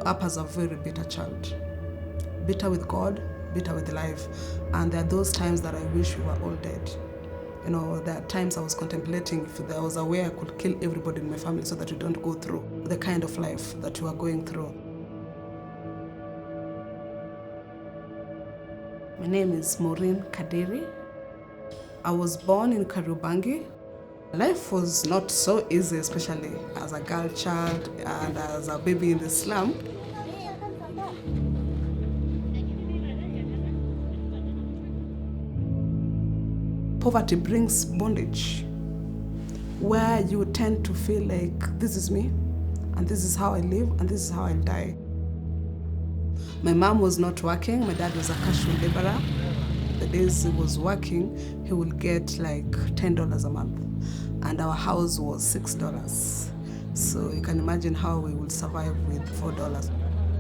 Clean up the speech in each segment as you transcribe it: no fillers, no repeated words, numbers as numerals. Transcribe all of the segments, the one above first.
up as a very bitter child. Bitter with God, bitter with life. And there are those times that I wish we were all dead. You know, there are times I was contemplating if there was a way I could kill everybody in my family so that we don't go through the kind of life that we are going through. My name is Maureen Kadiri. I was born in Kariobangi. Life was not so easy, especially as a girl child and as a baby in the slum. Poverty brings bondage, where you tend to feel like this is me, and this is how I live, and this is how I die. My mom was not working. My dad was a casual laborer. The days he was working, he would get like $10 a month, and our house was $6. So you can imagine how we would survive with $4.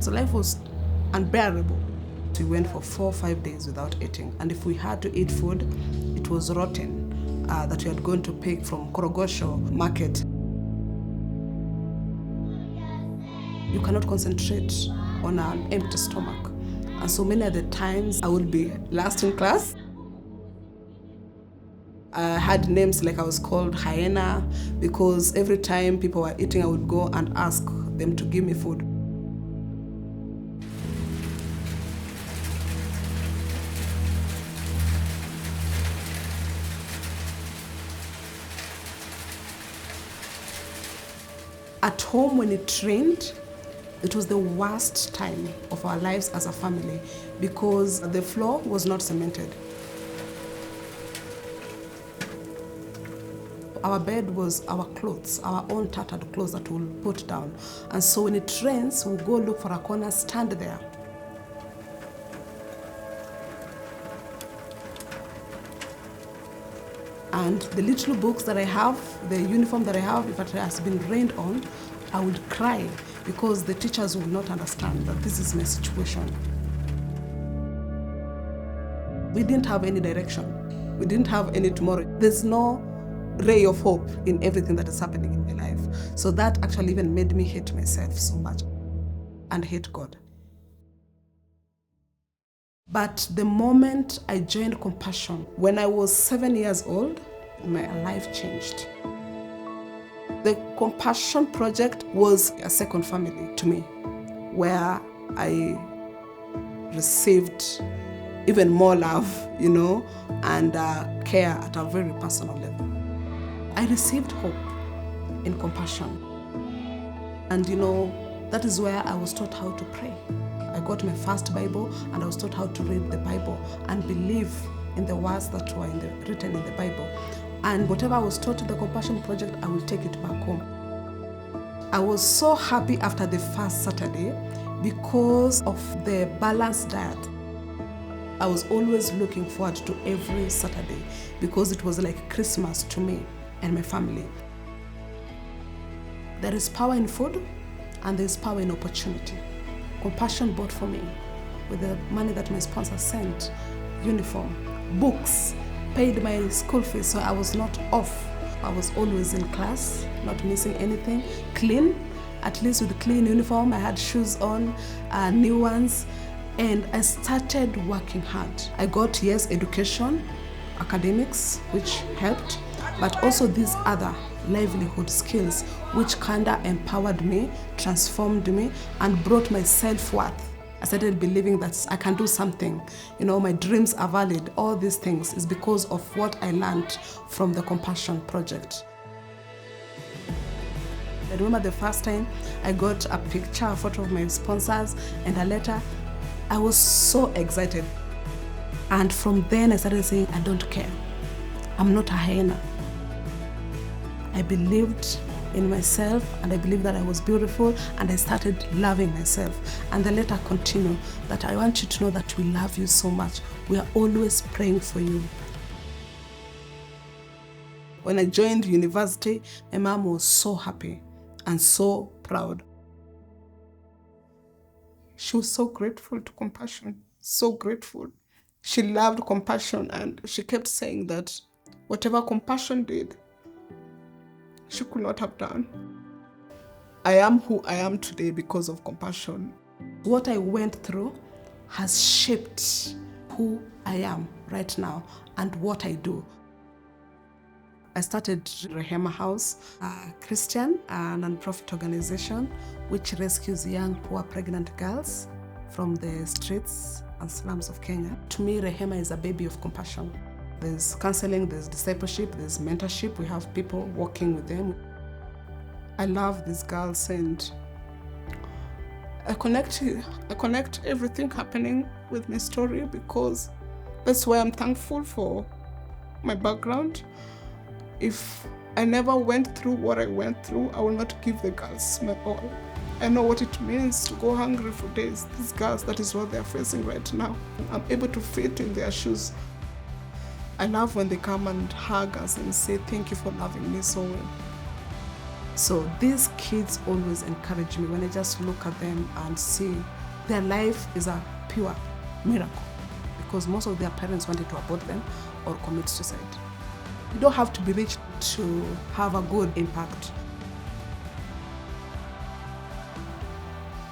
So life was unbearable. We went for 4 or 5 days without eating, and if we had to eat food, it was rotten that we had gone to pick from Korogosho market. You cannot concentrate on an empty stomach. And so many of the times I would be last in class. I had names like I was called hyena because every time people were eating, I would go and ask them to give me food. At home, when it rained, it was the worst time of our lives as a family because the floor was not cemented. Our bed was our clothes, our own tattered clothes that we'll put down. And so when it rains, we'll go look for a corner, stand there. And the little books that I have, the uniform that I have, if it has been rained on, I would cry because the teachers would not understand that this is my situation. We didn't have any direction. We didn't have any tomorrow. There's no ray of hope in everything that is happening in my life. So that actually even made me hate myself so much and hate God. But the moment I joined Compassion, when I was 7 years old, my life changed. The Compassion Project was a second family to me, where I received even more love, and care at a very personal level. I received hope in Compassion. And that is where I was taught how to pray. I got my first Bible and I was taught how to read the Bible and believe in the words that were written in the Bible. And whatever I was taught in the Compassion Project, I will take it back home. I was so happy after the first Saturday because of the balanced diet. I was always looking forward to every Saturday because it was like Christmas to me and my family. There is power in food and there is power in opportunity. Compassion bought for me with the money that my sponsor sent, uniform, books, paid my school fees, so I was not off. I was always in class, not missing anything, clean, at least with clean uniform. I had shoes on, new ones, and I started working hard. I got, yes, education, academics, which helped, but also these other livelihood skills, which kinda empowered me, transformed me, and brought my self-worth. I started believing that I can do something. My dreams are valid. All these things is because of what I learned from the Compassion Project. I remember the first time I got a picture, a photo of my sponsors and a letter. I was so excited. And from then I started saying, I don't care. I'm not a hyena. I believed in myself and I believed that I was beautiful and I started loving myself. And the letter continued that I want you to know that we love you so much. We are always praying for you. When I joined university, my mom was so happy and so proud. She was so grateful to Compassion, so grateful. She loved Compassion and she kept saying that whatever Compassion did, she could not have done. I am who I am today because of compassion. What I went through has shaped who I am right now and what I do. I started Rehema House, a Christian non-profit organization which rescues young, poor, pregnant girls from the streets and slums of Kenya. To me, Rehema is a baby of compassion. There's counseling, there's discipleship, there's mentorship. We have people working with them. I love these girls and I connect everything happening with my story because that's why I'm thankful for my background. If I never went through what I went through, I will not give the girls my all. I know what it means to go hungry for days. These girls, that is what they're facing right now. I'm able to fit in their shoes. I love when they come and hug us and say, thank you for loving me so well. So these kids always encourage me when I just look at them and see their life is a pure miracle because most of their parents wanted to abort them or commit suicide. You don't have to be rich to have a good impact.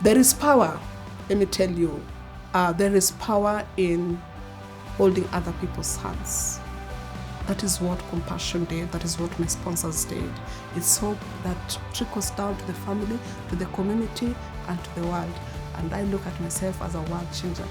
There is power, let me tell you, there is power in holding other people's hands. That is what compassion did, that is what my sponsors did. It's hope that trickles down to the family, to the community, and to the world. And I look at myself as a world changer.